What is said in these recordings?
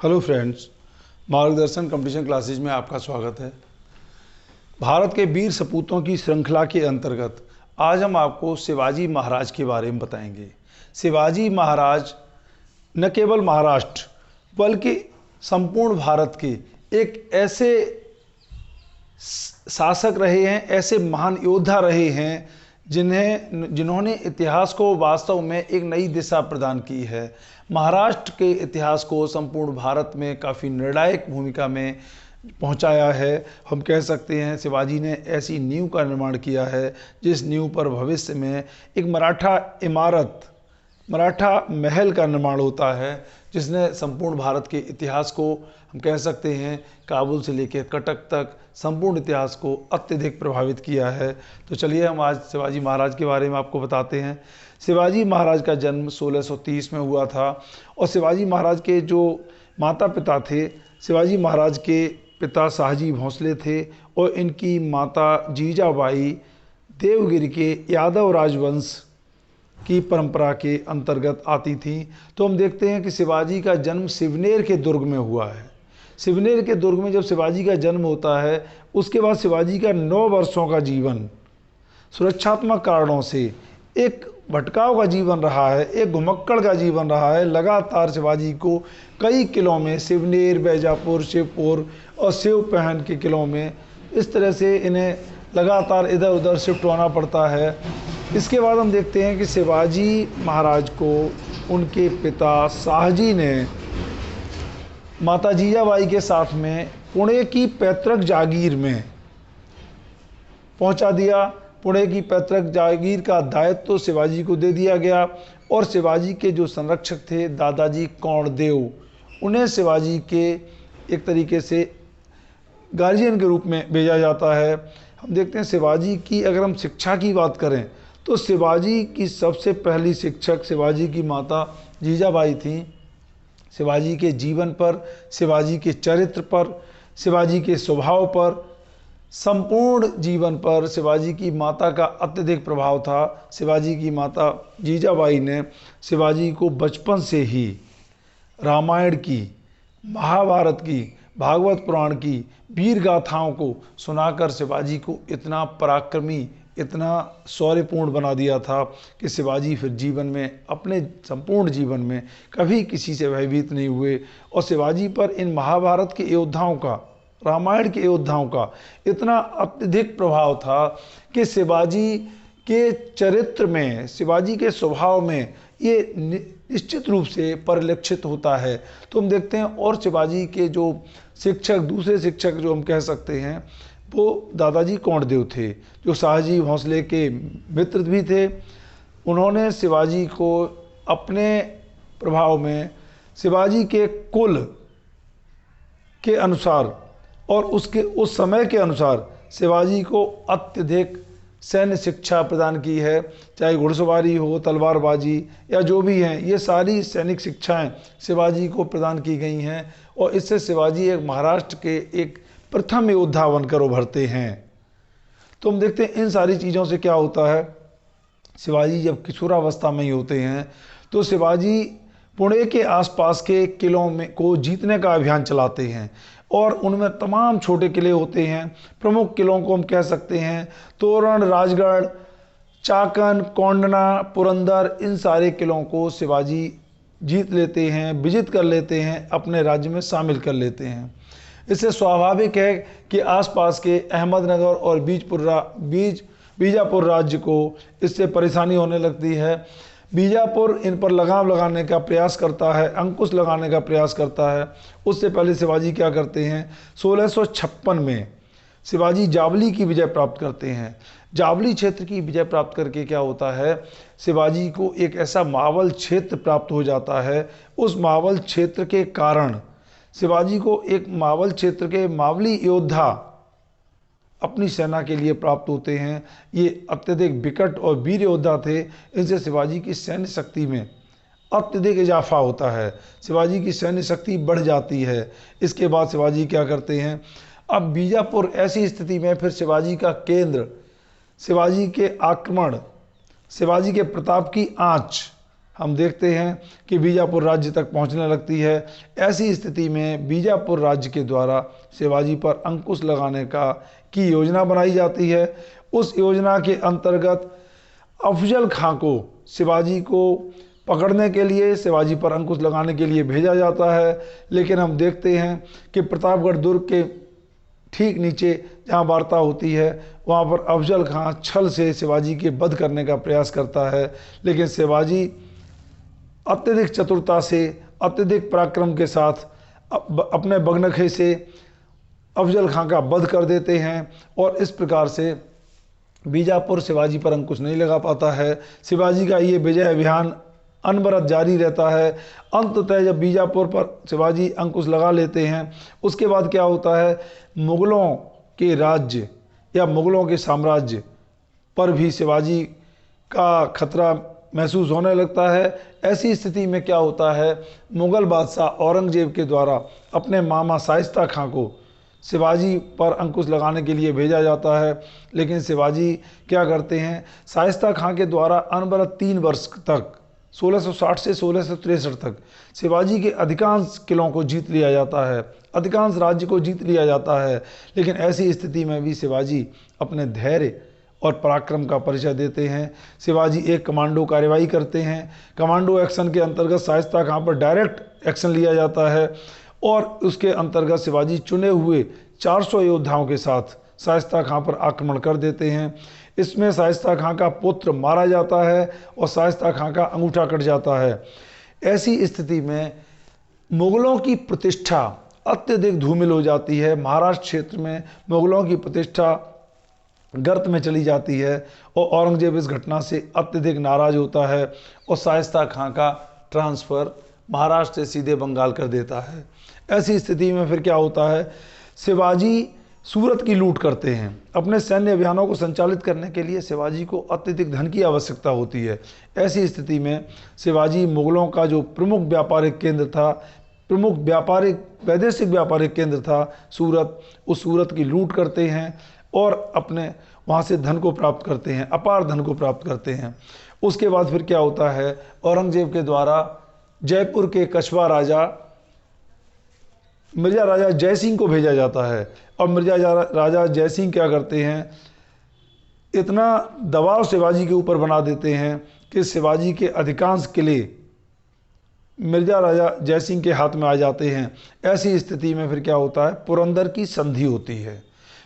Hello friends, मार्गदर्शन competition classes में आपका स्वागत है। भारत के वीर सपूतों की श्रृंखला के अंतर्गत आज हम आपको शिवाजी महाराज के बारे में बताएंगे। शिवाजी महाराज न केवल महाराष्ट्र बल्कि संपूर्ण भारत के एक ऐसे शासक रहे हैं, ऐसे महान योद्धा रहे हैं जिन्होंने इतिहास को वास्तव में एक नई दिशा प्रदान की है। महाराष्ट्र के इतिहास को संपूर्ण भारत में काफ़ी निर्णायक भूमिका में पहुंचाया है। हम कह सकते हैं शिवाजी ने ऐसी नींव का निर्माण किया है जिस नींव पर भविष्य में एक मराठा महल का निर्माण होता है, जिसने संपूर्ण भारत के इतिहास को, हम कह सकते हैं काबुल से लेकर कटक तक संपूर्ण इतिहास को अत्यधिक प्रभावित किया है। तो चलिए हम आज शिवाजी महाराज के बारे में आपको बताते हैं। शिवाजी महाराज का जन्म 1630 में हुआ था और शिवाजी महाराज के जो माता पिता थे, शिवाजी महाराज के पिता शाहजी भोंसले थे और इनकी माता जीजाबाई देवगिरी के यादव राजवंश की परंपरा के अंतर्गत आती थी। तो हम देखते हैं कि शिवाजी का जन्म सिवनेर के दुर्ग में हुआ है। सिवनेर के दुर्ग में जब शिवाजी का जन्म होता है, उसके बाद शिवाजी का 9 वर्षों का जीवन सुरक्षात्मक कारणों से एक भटकाव का जीवन रहा है, एक घुमक्कड़ का जीवन रहा है। लगातार शिवाजी को कई किलों में, सिवनेर, बैजापुर, शिवपुर और शिवपहन के किलों में, इस तरह से इन्हें लगातार इधर उधर शिफ्ट होना पड़ता है। इसके बाद हम देखते हैं कि शिवाजी महाराज को उनके पिता शाहजी ने माता जीजाबाई के साथ में पुणे की पैतृक जागीर में पहुंचा दिया। पुणे की पैतृक जागीर का दायित्व तो शिवाजी को दे दिया गया और शिवाजी के जो संरक्षक थे दादाजी कौंडदेव, उन्हें शिवाजी के एक तरीके से गार्जियन के रूप में भेजा जाता है। हम देखते हैं शिवाजी की, अगर हम शिक्षा की बात करें तो शिवाजी की सबसे पहली शिक्षक शिवाजी की माता जीजाबाई थी। शिवाजी के जीवन पर, शिवाजी के चरित्र पर, शिवाजी के स्वभाव पर, संपूर्ण जीवन पर शिवाजी की माता का अत्यधिक प्रभाव था। शिवाजी की माता जीजाबाई ने शिवाजी को बचपन से ही रामायण की, महाभारत की, भागवत पुराण की वीर गाथाओं को सुनाकर शिवाजी को इतना पराक्रमी, इतना शौर्यपूर्ण बना दिया था कि शिवाजी फिर जीवन में, अपने संपूर्ण जीवन में कभी किसी से भयभीत नहीं हुए। और शिवाजी पर इन महाभारत के योद्धाओं का, रामायण के योद्धाओं का इतना अत्यधिक प्रभाव था कि शिवाजी के चरित्र में, शिवाजी के स्वभाव में ये निश्चित रूप से परिलक्षित होता है। तो हम देखते हैं और शिवाजी के जो शिक्षक, दूसरे शिक्षक जो हम कह सकते हैं, वो दादाजी कौंडदेव थे, जो शाहजी भोंसले के मित्र भी थे। उन्होंने शिवाजी को अपने प्रभाव में शिवाजी के कुल के अनुसार और उसके उस समय के अनुसार शिवाजी को अत्यधिक सैन्य शिक्षा प्रदान की है। चाहे घुड़सवारी हो, तलवारबाजी या जो भी हैं, ये सारी सैनिक शिक्षाएं शिवाजी को प्रदान की गई हैं और इससे शिवाजी एक महाराष्ट्र के एक प्रथम योद्धा बनकर उभरते हैं। तो हम देखते हैं इन सारी चीज़ों से क्या होता है। शिवाजी जब किशोरावस्था में ही होते हैं तो शिवाजी पुणे के आसपास के किलों में को जीतने का अभियान चलाते हैं और उनमें तमाम छोटे किले होते हैं। प्रमुख किलों को हम कह सकते हैं तोरण, राजगढ़, चाकन, कोंडना, पुरंदर, इन सारे किलों को शिवाजी जीत लेते हैं, विजित कर लेते हैं, अपने राज्य में शामिल कर लेते हैं। इससे स्वाभाविक है कि आसपास के अहमदनगर और बीजापुर राज्य को इससे परेशानी होने लगती है। बीजापुर इन पर लगाम लगाने का प्रयास करता है, अंकुश लगाने का प्रयास करता है। उससे पहले शिवाजी क्या करते हैं, 1656 में शिवाजी जावली की विजय प्राप्त करते हैं। जावली क्षेत्र की विजय प्राप्त करके क्या होता है, शिवाजी को एक ऐसा मावल क्षेत्र प्राप्त हो जाता है। उस मावल क्षेत्र के कारण शिवाजी को एक मावल क्षेत्र के मावली योद्धा अपनी सेना के लिए प्राप्त होते हैं। ये अत्यधिक विकट और वीर योद्धा थे। इनसे शिवाजी की सैन्य शक्ति में अत्यधिक इजाफा होता है, शिवाजी की सैन्य शक्ति बढ़ जाती है। इसके बाद शिवाजी क्या करते हैं, अब बीजापुर ऐसी स्थिति में फिर शिवाजी का केंद्र, शिवाजी के आक्रमण, शिवाजी के प्रताप की आँच हम देखते हैं कि बीजापुर राज्य तक पहुंचने लगती है। ऐसी स्थिति में बीजापुर राज्य के द्वारा शिवाजी पर अंकुश लगाने की योजना बनाई जाती है। उस योजना के अंतर्गत अफजल खां को शिवाजी को पकड़ने के लिए, शिवाजी पर अंकुश लगाने के लिए भेजा जाता है। लेकिन हम देखते हैं कि प्रतापगढ़ दुर्ग के ठीक नीचे जहां वार्ता होती है वहां पर अफजल खां छल से शिवाजी के वध करने का प्रयास करता है। लेकिन शिवाजी अत्यधिक चतुरता से, अत्यधिक पराक्रम के साथ अपने बगनखे से अफजल खां का वध कर देते हैं और इस प्रकार से बीजापुर शिवाजी पर अंकुश नहीं लगा पाता है। शिवाजी का ये विजय अभियान अनवरत जारी रहता है। अंततः जब बीजापुर पर शिवाजी अंकुश लगा लेते हैं, उसके बाद क्या होता है, मुगलों के राज्य या मुगलों के साम्राज्य पर भी शिवाजी का खतरा महसूस होने लगता है। ऐसी स्थिति में क्या होता है, मुगल बादशाह औरंगजेब के द्वारा अपने मामा शाइस्ता खां को शिवाजी पर अंकुश लगाने के लिए भेजा जाता है। लेकिन शिवाजी क्या करते हैं, शाइस्ता खां के द्वारा अनवरत 3 वर्ष तक 1660 से 1663 तक शिवाजी के अधिकांश किलों को जीत लिया जाता है, अधिकांश राज्य को जीत लिया जाता है। लेकिन ऐसी स्थिति में भी शिवाजी अपने धैर्य और पराक्रम का परिचय देते हैं। शिवाजी एक कमांडो कार्रवाई करते हैं। कमांडो एक्शन के अंतर्गत शाइस्ता खां पर डायरेक्ट एक्शन लिया जाता है और उसके अंतर्गत शिवाजी चुने हुए 400 योद्धाओं के साथ शाइस्ता खां पर आक्रमण कर देते हैं। इसमें शाइस्ता खां का पुत्र मारा जाता है और शाइस्ता खां का अंगूठा कट जाता है। ऐसी स्थिति में मुगलों की प्रतिष्ठा अत्यधिक धूमिल हो जाती है। महाराष्ट्र क्षेत्र में मुगलों की प्रतिष्ठा गर्त में चली जाती है और औरंगजेब इस घटना से अत्यधिक नाराज होता है और शाइस्ता खां का ट्रांसफ़र महाराष्ट्र से सीधे बंगाल कर देता है। ऐसी स्थिति में फिर क्या होता है, शिवाजी सूरत की लूट करते हैं। अपने सैन्य अभियानों को संचालित करने के लिए शिवाजी को अत्यधिक धन की आवश्यकता होती है। ऐसी स्थिति में शिवाजी मुगलों का जो प्रमुख व्यापारिक केंद्र था, प्रमुख वैदेशिक व्यापारिक केंद्र था सूरत, उस सूरत की लूट करते हैं और अपने वहाँ से धन को प्राप्त करते हैं, अपार धन को प्राप्त करते हैं। उसके बाद फिर क्या होता है, औरंगजेब के द्वारा जयपुर के कछवा राजा मिर्जा राजा जयसिंह को भेजा जाता है और मिर्जा राजा जयसिंह क्या करते हैं, इतना दबाव शिवाजी के ऊपर बना देते हैं कि शिवाजी के अधिकांश किले मिर्जा राजा जयसिंह के हाथ में आ जाते हैं। ऐसी स्थिति में फिर क्या होता है, पुरंदर की संधि होती है।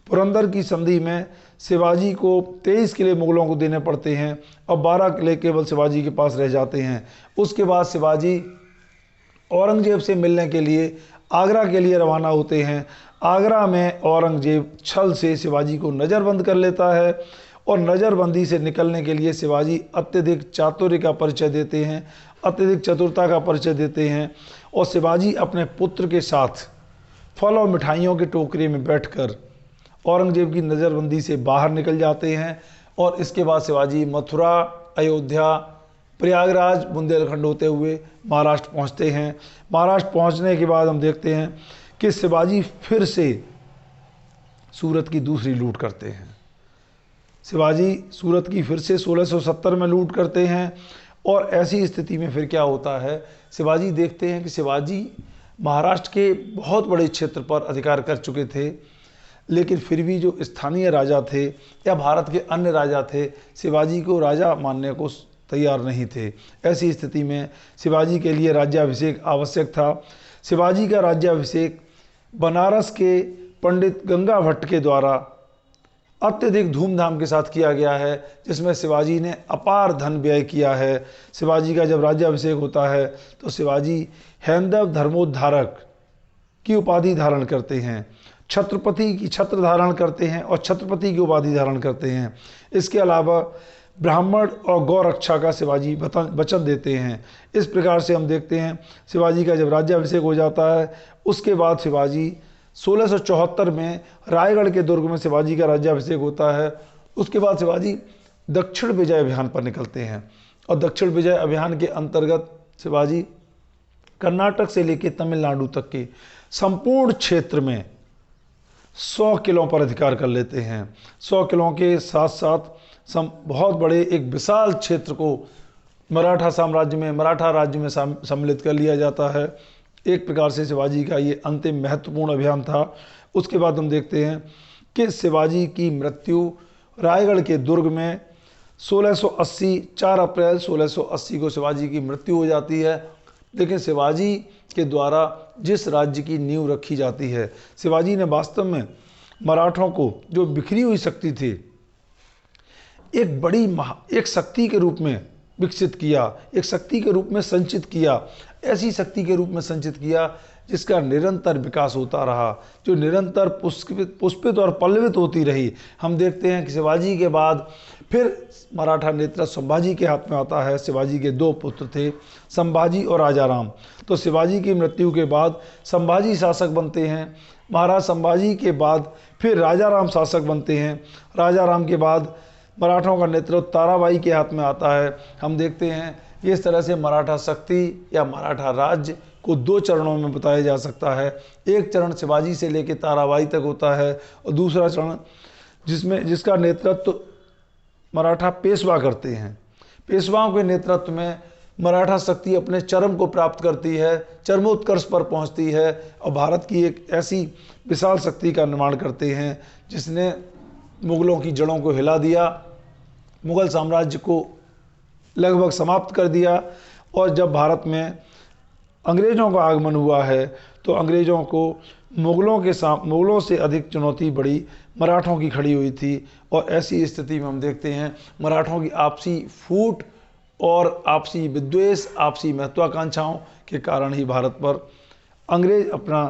पुरंदर की संधि में शिवाजी को 23 किले मुगलों को देने पड़ते हैं और 12 किले केवल शिवाजी के पास रह जाते हैं। उसके बाद शिवाजी औरंगजेब से मिलने के लिए आगरा के लिए रवाना होते हैं। आगरा में औरंगजेब छल से शिवाजी को नज़रबंद कर लेता है और नज़रबंदी से निकलने के लिए शिवाजी अत्यधिक चातुर्य का परिचय देते हैं, अत्यधिक चतुरता का परिचय देते हैं और शिवाजी अपने पुत्र के साथ फल और मिठाइयों के टोकरे में बैठकर औरंगजेब की नज़रबंदी से बाहर निकल जाते हैं। और इसके बाद शिवाजी मथुरा, अयोध्या, प्रयागराज, बुंदेलखंड होते हुए महाराष्ट्र पहुंचते हैं। महाराष्ट्र पहुंचने के बाद हम देखते हैं कि शिवाजी फिर से सूरत की दूसरी लूट करते हैं। शिवाजी सूरत की फिर से 1670 में लूट करते हैं और ऐसी स्थिति में फिर क्या होता है, शिवाजी देखते हैं कि शिवाजी महाराष्ट्र के बहुत बड़े क्षेत्र पर अधिकार कर चुके थे, लेकिन फिर भी जो स्थानीय राजा थे या भारत के अन्य राजा थे शिवाजी को राजा मानने को तैयार नहीं थे। ऐसी स्थिति में शिवाजी के लिए राज्याभिषेक आवश्यक था। शिवाजी का राज्याभिषेक बनारस के पंडित गंगा भट्ट के द्वारा अत्यधिक धूमधाम के साथ किया गया है, जिसमें शिवाजी ने अपार धन व्यय किया है। शिवाजी का जब राज्याभिषेक होता है तो शिवाजी हैंदव धर्मोद्धारक की उपाधि धारण करते हैं, छत्रपति की छत्र धारण करते हैं और छत्रपति की उपाधि धारण करते हैं। इसके अलावा ब्राह्मण और गौ रक्षा का शिवाजी वचन देते हैं। इस प्रकार से हम देखते हैं शिवाजी का जब राज्याभिषेक हो जाता है, उसके बाद शिवाजी 1674 में रायगढ़ के दुर्ग में शिवाजी का राज्याभिषेक होता है। उसके बाद शिवाजी दक्षिण विजय अभियान पर निकलते हैं और दक्षिण विजय अभियान के अंतर्गत शिवाजी कर्नाटक से लेकर तमिलनाडु तक के संपूर्ण क्षेत्र में 100 किलों पर अधिकार कर लेते हैं। 100 किलों के साथ साथ बहुत बड़े एक विशाल क्षेत्र को मराठा साम्राज्य में, मराठा राज्य में सम्मिलित कर लिया जाता है। एक प्रकार से शिवाजी का ये अंतिम महत्वपूर्ण अभियान था। उसके बाद हम देखते हैं कि शिवाजी की मृत्यु रायगढ़ के दुर्ग में 1680, 4 अप्रैल 1680 को शिवाजी की मृत्यु हो जाती है। लेकिन शिवाजी के द्वारा जिस राज्य की नींव रखी जाती है, शिवाजी ने वास्तव में मराठों को जो बिखरी हुई शक्ति थी एक बड़ी एक शक्ति के रूप में विकसित किया, एक शक्ति के रूप में संचित किया, ऐसी शक्ति के रूप में संचित किया जिसका निरंतर विकास होता रहा, जो निरंतर पुष्पित और पल्लवित होती रही। हम देखते हैं कि शिवाजी के बाद फिर मराठा नेतृत्व संभाजी के हाथ में आता है। शिवाजी के 2 पुत्र थे, संभाजी और राजाराम। तो शिवाजी की मृत्यु के बाद संभाजी शासक बनते हैं। महाराज संभाजी के बाद फिर राजाराम शासक बनते हैं। राजाराम के बाद मराठों का नेतृत्व ताराबाई के हाथ में आता है। हम देखते हैं इस तरह से मराठा शक्ति या मराठा राज्य को 2 चरणों में बताया जा सकता है। एक चरण शिवाजी से लेकर ताराबाई तक होता है और दूसरा चरण जिसका नेतृत्व मराठा पेशवा करते हैं। पेशवाओं के नेतृत्व में मराठा शक्ति अपने चरम को प्राप्त करती है, चरमोत्कर्ष पर पहुंचती है और भारत की एक ऐसी विशाल शक्ति का निर्माण करते हैं जिसने मुगलों की जड़ों को हिला दिया, मुगल साम्राज्य को लगभग समाप्त कर दिया। और जब भारत में अंग्रेज़ों का आगमन हुआ है तो अंग्रेज़ों को मुगलों से अधिक चुनौती बड़ी मराठों की खड़ी हुई थी। और ऐसी स्थिति में हम देखते हैं मराठों की आपसी फूट और आपसी विद्वेष, आपसी महत्वाकांक्षाओं के कारण ही भारत पर अंग्रेज अपना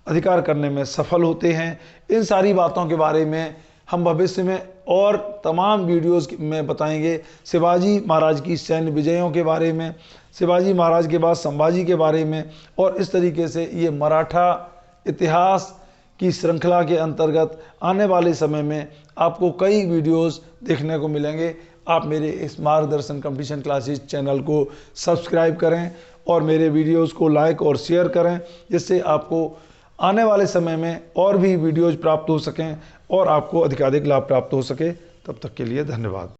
अधिकार करने में सफल होते हैं। इन सारी बातों के बारे में हम भविष्य में और तमाम वीडियोस में बताएंगे। शिवाजी महाराज की सैन्य विजयों के बारे में, शिवाजी महाराज के बाद संभाजी के बारे में, और इस तरीके से ये मराठा इतिहास की श्रृंखला के अंतर्गत आने वाले समय में आपको कई वीडियोस देखने को मिलेंगे। आप मेरे इस मार्गदर्शन कंपटीशन क्लासेस चैनल को सब्सक्राइब करें और मेरे वीडियोस को लाइक और शेयर करें, जिससे आपको आने वाले समय में और भी वीडियोज प्राप्त हो सकें और आपको अधिकाधिक लाभ प्राप्त हो सके। तब तक के लिए धन्यवाद।